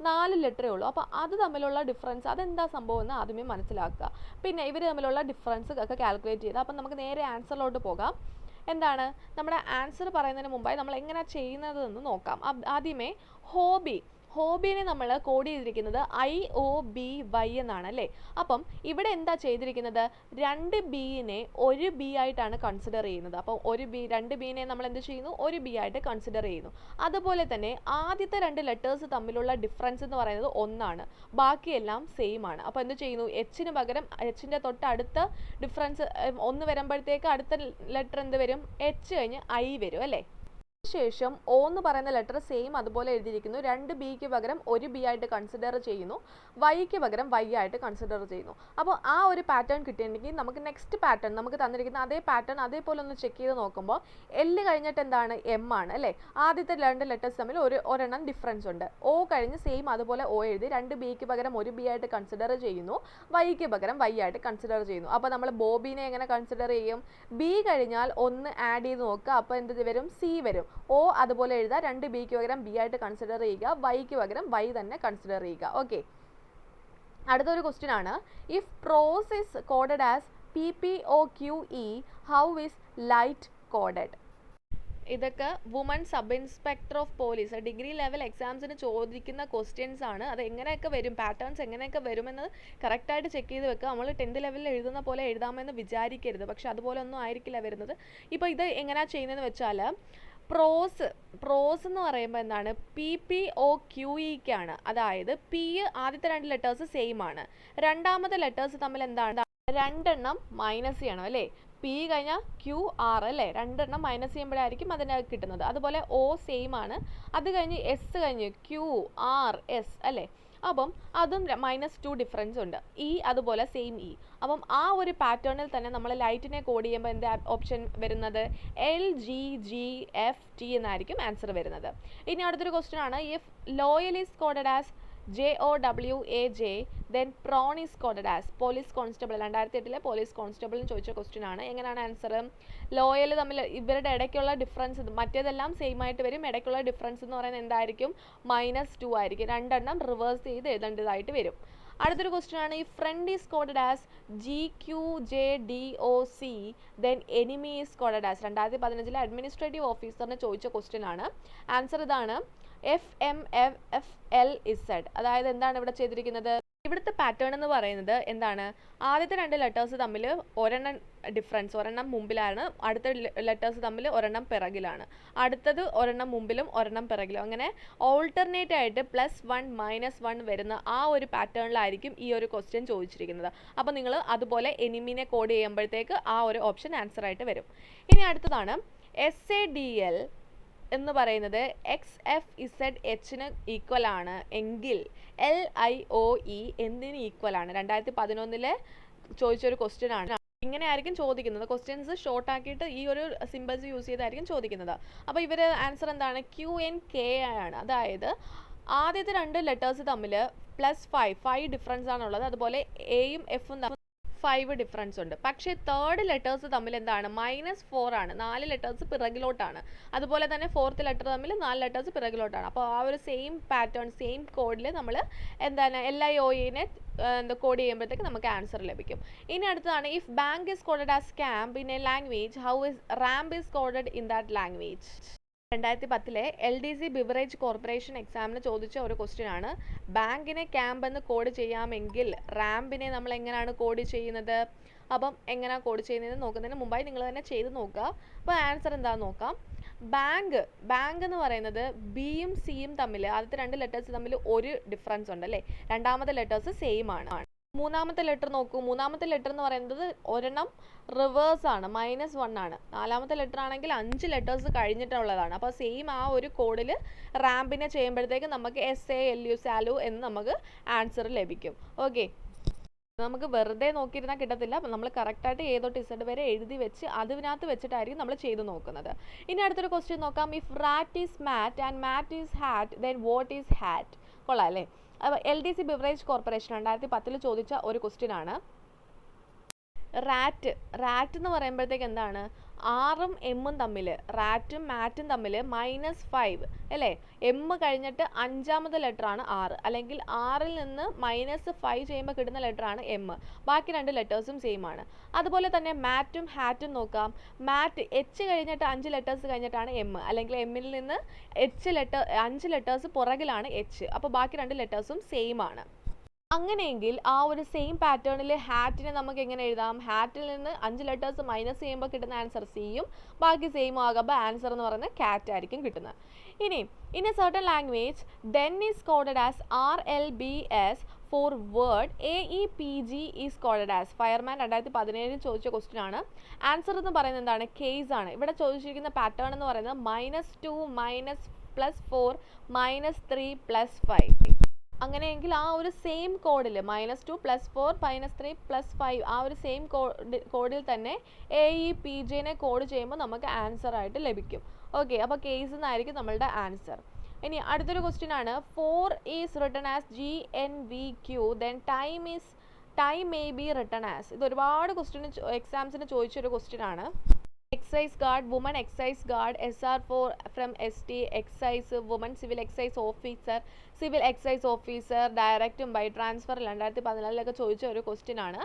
4 ലെറ്ററേ ഉള്ളൂ. അപ്പോൾ അത് തമ്മിലുള്ള ഡിഫറൻസ് അതെന്താ സംഭവം എന്ന് ആദ്യമേ മനസ്സിലാക്കുക. പിന്നെ ഇവർ തമ്മിലുള്ള ഡിഫറൻസ് ഒക്കെ കാൽക്കുലേറ്റ് ചെയ്ത് അപ്പം നമുക്ക് നേരെ ആൻസറിലോട്ട് പോകാം. എന്താണ് നമ്മുടെ ആൻസർ പറയുന്നതിന് മുമ്പായി നമ്മൾ എങ്ങനെയാണ് ചെയ്യുന്നതെന്ന് നോക്കാം. ആദ്യമേ ഹോബിനെ നമ്മൾ കോഡ് ചെയ്തിരിക്കുന്നത് IOBY എന്നാണ് അല്ലേ. അപ്പം ഇവിടെ എന്താ ചെയ്തിരിക്കുന്നത്? 2 ബിനെ 1 ബി ആയിട്ടാണ് കൺസിഡർ ചെയ്യുന്നത്. അപ്പം 2 ബിനെ നമ്മൾ എന്ത് ചെയ്യുന്നു? 1 ബി ആയിട്ട് കൺസിഡർ ചെയ്യുന്നു. അതുപോലെ തന്നെ ആദ്യത്തെ 2 ലെറ്റേഴ്സ് തമ്മിലുള്ള ഡിഫറൻസ് എന്ന് പറയുന്നത് 1 ആണ്, ബാക്കിയെല്ലാം സെയിം ആണ്. അപ്പോൾ എന്ത് ചെയ്യുന്നു? എച്ചിന് പകരം എച്ചിൻ്റെ തൊട്ടടുത്ത ഡിഫറൻസ് 1 വരുമ്പോഴത്തേക്ക് അടുത്ത ലെറ്റർ എന്ത് വരും? H കഴിഞ്ഞ് I വരും അല്ലേ. ശേഷം O എന്ന് പറയുന്ന ലെറ്റർ സെയിം അതുപോലെ എഴുതിയിരിക്കുന്നു. 2 ബിക്ക് പകരം 1 ബി ആയിട്ട് കൺസിഡർ ചെയ്യുന്നു, വൈക്ക് പകരം വൈ ആയിട്ട് കൺസിഡർ ചെയ്യുന്നു. അപ്പോൾ ആ ഒരു പാറ്റേൺ കിട്ടിയിട്ടുണ്ടെങ്കിൽ നമുക്ക് നെക്സ്റ്റ് പാറ്റേൺ നമുക്ക് തന്നിരിക്കുന്ന അതേ പാറ്റേൺ അതേപോലെ ഒന്ന് ചെക്ക് ചെയ്ത് നോക്കുമ്പോൾ L കഴിഞ്ഞിട്ട് എന്താണ്? M ആണ് അല്ലേ. ആദ്യത്തെ 2 ലെറ്റേഴ്സ് തമ്മിൽ ഒരെണ്ണം ഡിഫറൻസ് ഉണ്ട്. O കഴിഞ്ഞ് സെയിം അതുപോലെ O എഴുതി 2 ബിക്ക് പകരം 1 ബി ആയിട്ട് കൺസിഡർ ചെയ്യുന്നു, വൈക്ക് പകരം വൈ ആയിട്ട് കൺസിഡർ ചെയ്യുന്നു. അപ്പോൾ നമ്മൾ ബോബിനെ എങ്ങനെ കൺസിഡർ ചെയ്യും? ബി കഴിഞ്ഞാൽ 1 ആഡ് ചെയ്ത് നോക്കുക. അപ്പോൾ എന്ത് വരും? C വരും. O അതുപോലെ എഴുതുക. 2 ബിക്ക് പകരം ബി ആയിട്ട് കൺസിഡർ ചെയ്യുക, വൈക്ക് പകരം വൈ തന്നെ കൺസിഡർ ചെയ്യുക. ഓക്കെ, അടുത്തൊരു ക്വസ്റ്റ്യൻ ആണ്. If pros is coded as PPOQE, how is light coded? ഇതൊക്കെ woman sub inspector of police degree level എക്സാംസിന് ചോദിക്കുന്ന ക്വസ്റ്റ്യൻസ് ആണ്. അത് എങ്ങനെയൊക്കെ വരും, പാറ്റേൺസ് എങ്ങനെയൊക്കെ വരുമെന്ന് കറക്റ്റായിട്ട് ചെക്ക് ചെയ്ത് വെക്കുക. നമ്മൾ 10th ലെവലിൽ എഴുതുന്ന പോലെ എഴുതാമെന്ന് വിചാരിക്കരുത്, പക്ഷെ അതുപോലെ ഒന്നും ആയിരിക്കില്ല വരുന്നത്. ഇപ്പോൾ ഇത് എങ്ങനെയാണ് ചെയ്യുന്നതെന്ന് വെച്ചാൽ പ്രോസ് എന്ന് പറയുമ്പോൾ എന്താണ്? PPOQEക്കാണ്. അതായത് P ആദ്യത്തെ 2 ലെറ്റേഴ്സ് സെയിം ആണ്, രണ്ടാമത്തെ ലെറ്റേഴ്സ് തമ്മിൽ എന്താണ്? 2 എണ്ണം മൈനസ് ചെയ്യണം അല്ലേ. P കഴിഞ്ഞാൽ QR അല്ലേ, 2 എണ്ണം മൈനസ് ചെയ്യുമ്പോഴായിരിക്കും അതിന് കിട്ടുന്നത്. അതുപോലെ O സെയിം ആണ്, അത് കഴിഞ്ഞ് S കഴിഞ്ഞ് QRS അല്ലേ. അപ്പം അതും -2 ഡിഫറൻസ് ഉണ്ട്. E അതുപോലെ സെയിം E. അപ്പം ആ ഒരു പാറ്റേണിൽ തന്നെ നമ്മൾ ലൈറ്റിനെ കോഡ് ചെയ്യുമ്പോൾ എന്താ ഓപ്ഷൻ വരുന്നത്? LGGFT എന്നായിരിക്കും ആൻസർ വരുന്നത്. ഇനി അടുത്തൊരു ക്വസ്റ്റ്യൻ ആണ്. If loyal is coded as JOWAJ then prawn is coded as police constable. 2008 police കോൺസ്റ്റബിളിന് ചോദിച്ച ക്വസ്റ്റ്യൻ ആണ്. എങ്ങനെയാണ് ആൻസർ? ലോയൽ തമ്മിൽ ഇവരുടെ ഇടയ്ക്കുള്ള ഡിഫറൻസ്, മറ്റേതെല്ലാം സെയിം ആയിട്ട് വരും, ഇടയ്ക്കുള്ള ഡിഫറൻസ് എന്ന് പറയുന്നത് എന്തായിരിക്കും? -2 ആയിരിക്കും. 2 എണ്ണം റിവേഴ്സ് ചെയ്ത് എഴുതേണ്ടതായിട്ട് വരും. അടുത്തൊരു ക്വസ്റ്റ്യൻ ആണ്. ഈ friend is coded as GQJDOC then enemy is coded as. 2015 administrative ഓഫീസറിന് ചോദിച്ച ക്വസ്റ്റ്യൻ ആണ്. ആൻസർ ഇതാണ് FMFFLZ. അതായത് എന്താണ് ഇവിടെ ചെയ്തിരിക്കുന്നത്? ഇവിടുത്തെ പാറ്റേൺ എന്ന് പറയുന്നത് എന്താണ്? ആദ്യത്തെ 2 ലെറ്റേഴ്സ് തമ്മിൽ ഒരെണ്ണം ഡിഫറൻസ്, ഒരെണ്ണം മുമ്പിലാണ്, അടുത്ത ലെറ്റേഴ്സ് തമ്മിൽ ഒരെണ്ണം പിറകിലാണ്, അടുത്തത് ഒരെണ്ണം മുമ്പിലും ഒരെണ്ണം പിറകിലും, അങ്ങനെ ഓൾട്ടർനേറ്റ് ആയിട്ട് +1 -1 വരുന്ന ആ ഒരു പാറ്റേണിലായിരിക്കും ഈ ഒരു ക്വസ്റ്റ്യൻ ചോദിച്ചിരിക്കുന്നത്. അപ്പോൾ നിങ്ങൾ അതുപോലെ എനിമിനെ കോഡ് ചെയ്യുമ്പോഴത്തേക്ക് ആ ഒരു ഓപ്ഷൻ ആൻസർ ആയിട്ട് വരും. ഇനി അടുത്തതാണ് SADL എന്ന് പറയുന്നത് XFZHന് ഈക്വൽ ആണ് എങ്കിൽ LIOE എന്തിന് ഈക്വൽ ആണ്? 2011 ചോദിച്ചൊരു ക്വസ്റ്റ്യൻ ആണ്. ഇങ്ങനെ ആയിരിക്കും ചോദിക്കുന്നത്. ക്വസ്റ്റ്യൻസ് ഷോർട്ട് ആക്കിയിട്ട് ഈ ഒരു സിമ്പിൾസ് യൂസ് ചെയ്തായിരിക്കും ചോദിക്കുന്നത്. അപ്പോൾ ഇവർ ആൻസർ എന്താണ്? QNK ആണ്. അതായത് ആദ്യത്തെ 2 ലെറ്റേഴ്സ് തമ്മിൽ +5 ഡിഫറൻസ് ആണുള്ളത്. അതുപോലെ എയും എഫും തമ്മിൽ 5 ഡിഫറൻസ് ഉണ്ട്. പക്ഷേ തേർഡ് ലെറ്റേഴ്സ് തമ്മിൽ എന്താണ്? -4 ആണ്. 4 ലെറ്റേഴ്സ് പിറകിലോട്ടാണ്. അതുപോലെ തന്നെ ഫോർത്ത് ലെറ്റർ തമ്മിൽ 4 ലെറ്റേഴ്സ് പിറകിലോട്ടാണ്. അപ്പോൾ ആ ഒരു സെയിം പാറ്റേൺ, സെയിം കോഡിൽ നമ്മൾ എന്താണ് LIOEനെ കോഡ് ചെയ്യുമ്പോഴത്തേക്ക് നമുക്ക് ആൻസർ ലഭിക്കും. ഇനി അടുത്തതാണ്, if bank is coded as scamp in a language, how is ramp is coded in that language? 2010 LDC beverage corporation എക്സാമിന് ചോദിച്ച ഒരു ക്വസ്റ്റ്യൻ ആണ്. ബാങ്കിനെ ക്യാമ്പ് എന്ന് കോഡ് ചെയ്യാമെങ്കിൽ റാമ്പിനെ നമ്മൾ എങ്ങനെയാണ് കോഡ് ചെയ്യുന്നത്? അപ്പം എങ്ങനെയാണ് കോഡ് ചെയ്യുന്നതെന്ന് നോക്കുന്നതിന് മുമ്പായി നിങ്ങൾ തന്നെ ചെയ്ത് നോക്കുക. അപ്പോൾ ആൻസർ എന്താണെന്ന് നോക്കാം. ബാങ്ക് എന്ന് പറയുന്നത് ബിയും സിയും തമ്മിൽ, ആദ്യത്തെ 2 ലെറ്റേഴ്സ് തമ്മിൽ ഒരു ഡിഫറൻസ് ഉണ്ട് അല്ലേ? രണ്ടാമത്തെ ലെറ്റേഴ്സ് സെയിം ആണ്. മൂന്നാമത്തെ ലെറ്റർ നോക്കൂ. മൂന്നാമത്തെ ലെറ്റർ എന്ന് പറയുന്നത് ഒരെണ്ണം റിവേഴ്സ് ആണ്, -1 ആണ്. നാലാമത്തെ ലെറ്റർ ആണെങ്കിൽ 5 ലെറ്റേഴ്സ് കഴിഞ്ഞിട്ടുള്ളതാണ്. അപ്പോൾ സെയിം ആ ഒരു കോഡിൽ റാമ്പിനെ ചെയ്യുമ്പോഴത്തേക്ക് നമുക്ക് SALU സാലു എന്ന് നമുക്ക് ആൻസർ ലഭിക്കും. ഓക്കെ, നമുക്ക് വെറുതെ നോക്കിയിരുന്നാൽ കിട്ടത്തില്ല. അപ്പം നമ്മൾ കറക്റ്റായിട്ട് A തൊട്ട് Z വരെ എഴുതി വെച്ച് അതിനകത്ത് വെച്ചിട്ടായിരിക്കും നമ്മൾ ചെയ്ത് നോക്കുന്നത്. ഇനി അടുത്തൊരു ക്വസ്റ്റ്യൻ നോക്കാം. If rat is mat and mat is hat, then what is hat? കൊള്ളാം അല്ലേ? അപ്പോൾ LDC ബിവറേജ് കോർപ്പറേഷൻ 2010 ചോദിച്ച ഒരു ക്വസ്റ്റ്യൻ ആണ്. റാറ്റ് എന്ന് പറയുമ്പോഴത്തേക്ക് എന്താണ്? ആറും എമ്മും തമ്മിൽ, റാറ്റും മാറ്റും തമ്മിൽ -5 അല്ലേ? എം കഴിഞ്ഞിട്ട് 5ാമത്തെ ലെറ്റർ ആണ് R, അല്ലെങ്കിൽ ആറിൽ നിന്ന് -5 ചെയ്യുമ്പോൾ കിട്ടുന്ന ലെറ്റർ ആണ് എം. ബാക്കി 2 ലെറ്റേഴ്സും സെയിം ആണ്. അതുപോലെ തന്നെ മാറ്റും ഹാറ്റും നോക്കാം. മാറ്റ് H കഴിഞ്ഞിട്ട് 5 ലെറ്റേഴ്സ് കഴിഞ്ഞിട്ടാണ് എം, അല്ലെങ്കിൽ എമ്മിൽ നിന്ന് 5 ലെറ്റേഴ്സ് പുറകിലാണ് H. അപ്പോൾ ബാക്കി 2 ലെറ്റേഴ്സും സെയിം ആണ്. അങ്ങനെയെങ്കിൽ ആ ഒരു സെയിം പാറ്റേണിൽ ഹാറ്റിനെ നമുക്ക് എങ്ങനെ എഴുതാം? ഹാറ്റിൽ നിന്ന് 5 ലെറ്റേഴ്സ് മൈനസ് ചെയ്യുമ്പോൾ കിട്ടുന്ന ആൻസർ സിയും ബാക്കി സെയിം ആകുമ്പോൾ ആൻസർ എന്ന് പറയുന്നത് കാറ്റ് ആയിരിക്കും കിട്ടുന്നത്. ഇനി in a certain language then is coded as RLBS for word AEPG is coded as. Fireman 2017 ചോദിച്ച ക്വസ്റ്റ്യൻ ആണ്. ആൻസർ എന്ന് പറയുന്നത് എന്താണ്? കേസ് ആണ്. ഇവിടെ ചോദിച്ചിരിക്കുന്ന പാറ്റേൺ എന്ന് പറയുന്നത് -2 -+4 -3 +5. അങ്ങനെയെങ്കിൽ ആ ഒരു സെയിം കോഡിൽ -2 +4 -3 +5 ആ ഒരു സെയിം കോഡിൽ തന്നെ AEPGനെ കോഡ് ചെയ്യുമ്പോൾ നമുക്ക് ആൻസർ ആയിട്ട് ലഭിക്കും. ഓക്കെ, അപ്പോൾ കേസ് എന്നായിരിക്കും നമ്മളുടെ ആൻസർ. ഇനി അടുത്തൊരു ക്വസ്റ്റ്യൻ ആണ്. 4 is written as GNVQ, then time may be written as. ഇത് ഒരുപാട് എക്സാംസിന് ചോദിച്ചൊരു ക്വസ്റ്റ്യൻ ആണ്. Excise guard, woman excise guard, SR4 from ST, excise woman, civil excise officer, civil excise officer, ഡയറക്റ്റും ബൈ ട്രാൻസ്ഫർ 2014 ചോദിച്ച ഒരു ക്വസ്റ്റ്യൻ ആണ്.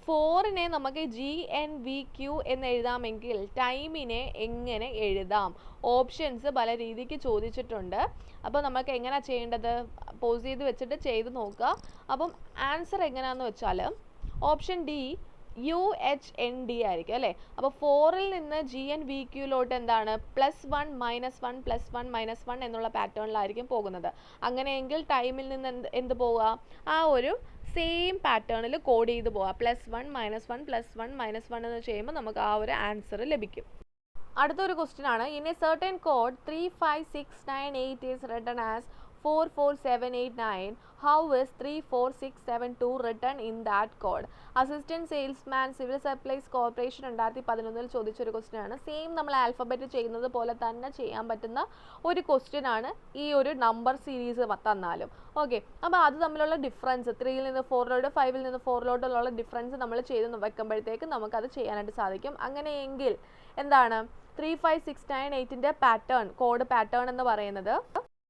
4നെ നമുക്ക് GNVQ എന്ന് എഴുതാമെങ്കിൽ ടൈമിനെ എങ്ങനെ എഴുതാം? ഓപ്ഷൻസ് പല രീതിക്ക് ചോദിച്ചിട്ടുണ്ട്. അപ്പോൾ നമുക്ക് എങ്ങനെയാണ് ചെയ്യേണ്ടത്? പോസ് ചെയ്ത് വെച്ചിട്ട് ചെയ്ത് നോക്കുക. അപ്പം ആൻസർ എങ്ങനെയാണെന്ന് വെച്ചാൽ ഓപ്ഷൻ D UHND ആയിരിക്കും അല്ലേ? അപ്പോൾ 4ൽ നിന്ന് GNVQയിലോട്ട് എന്താണ്? +1 -1 +1 -1 എന്നുള്ള പാറ്റേണിലായിരിക്കും പോകുന്നത്. അങ്ങനെയെങ്കിൽ ടൈമിൽ നിന്ന് എന്ത് പോവുക? ആ ഒരു സെയിം പാറ്റേണിൽ കോഡ് ചെയ്ത് പോവുക. +1 -1 +1 -1 എന്ന് ചെയ്യുമ്പോൾ നമുക്ക് ആ ഒരു ആൻസർ ലഭിക്കും. അടുത്തൊരു ക്വസ്റ്റ്യൻ ആണ്. In a certain code 35698 is written as 44789. How is 34672 written in that code? Assistant salesman, civil supplies corporation 2011 ചോദിച്ചൊരു ക്വസ്റ്റ്യൻ ആണ്. സെയിം നമ്മൾ ആൽഫബറ്റ് ചെയ്യുന്നത് പോലെ തന്നെ ചെയ്യാൻ പറ്റുന്ന ഒരു ക്വസ്റ്റ്യൻ ആണ്. ഈ ഒരു നമ്പർ സീരീസ് തന്നാലും ഓക്കെ. അപ്പോൾ അത് തമ്മിലുള്ള ഡിഫറൻസ് 3ൽ നിന്ന് 4ലോട്ട്, 5ൽ നിന്ന് 4ലോട്ടുള്ള ഡിഫറൻസ് നമ്മൾ ചെയ്ത് വെക്കുമ്പോഴത്തേക്ക് നമുക്കത് ചെയ്യാനായിട്ട് സാധിക്കും. അങ്ങനെയെങ്കിൽ എന്താണ്? 35698ൻ്റെ കോഡ് പാറ്റേൺ എന്ന് പറയുന്നത്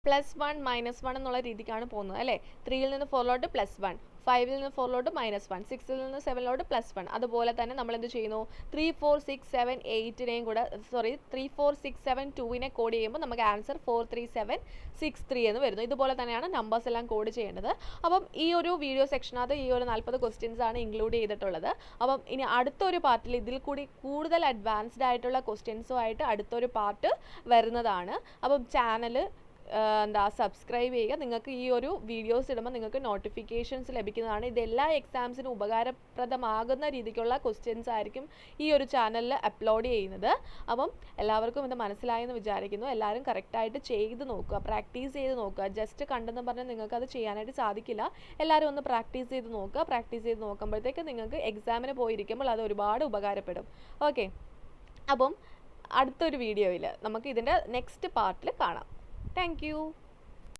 +1 -1 എന്നുള്ള രീതിക്കാണ് പോകുന്നത് അല്ലേ? 3ൽ നിന്ന് 4ലോട്ട് +1, 5ൽ നിന്ന് 4ലോട്ട് -1, 6ൽ നിന്ന് 7ലോട്ട് +1. അതുപോലെ തന്നെ നമ്മൾ എന്ത് ചെയ്യുന്നു? 34678നെയും കൂടെ 34672നെ കോഡ് ചെയ്യുമ്പോൾ നമുക്ക് ആൻസർ 43763 എന്ന് വരുന്നു. ഇതുപോലെ തന്നെയാണ് നമ്പേഴ്സ് എല്ലാം കോഡ് ചെയ്യേണ്ടത്. അപ്പം ഈ ഒരു വീഡിയോ സെക്ഷനകത്ത് ഈ ഒരു 40 ക്വസ്റ്റ്യൻസ് ആണ് ഇൻക്ലൂഡ് ചെയ്തിട്ടുള്ളത്. അപ്പം ഇനി അടുത്തൊരു പാർട്ടിൽ ഇതിൽ കൂടി കൂടുതൽ അഡ്വാൻസ്ഡ് ആയിട്ടുള്ള ക്വസ്റ്റ്യൻസുമായിട്ട് അടുത്തൊരു പാർട്ട് വരുന്നതാണ്. അപ്പം ചാനൽ എന്താ സബ്സ്ക്രൈബ് ചെയ്യുക. നിങ്ങൾക്ക് ഈ ഒരു വീഡിയോസ് ഇടുമ്പോൾ നിങ്ങൾക്ക് നോട്ടിഫിക്കേഷൻസ് ലഭിക്കുന്നതാണ്. ഇത് എല്ലാ എക്സാംസിനും ഉപകാരപ്രദമാകുന്ന രീതിക്കുള്ള ക്വസ്റ്റ്യൻസ് ആയിരിക്കും ഈ ഒരു ചാനലിൽ അപ്ലോഡ് ചെയ്യുന്നത്. അപ്പം എല്ലാവർക്കും ഇത് മനസ്സിലായെന്ന് വിചാരിക്കുന്നു. എല്ലാവരും കറക്റ്റായിട്ട് ചെയ്ത് നോക്കുക, പ്രാക്ടീസ് ചെയ്ത് നോക്കുക. ജസ്റ്റ് കണ്ടെന്ന് പറഞ്ഞാൽ നിങ്ങൾക്ക് അത് ചെയ്യാനായിട്ട് സാധിക്കില്ല. എല്ലാവരും ഒന്ന് പ്രാക്ടീസ് ചെയ്ത് നോക്കുക. പ്രാക്ടീസ് ചെയ്ത് നോക്കുമ്പോഴത്തേക്ക് നിങ്ങൾക്ക് എക്സാമിന് പോയിരിക്കുമ്പോൾ അത് ഒരുപാട് ഉപകാരപ്പെടും. ഓക്കെ, അപ്പം അടുത്തൊരു വീഡിയോയിൽ നമുക്ക് ഇതിൻ്റെ നെക്സ്റ്റ് പാർട്ടിൽ കാണാം. Thank you.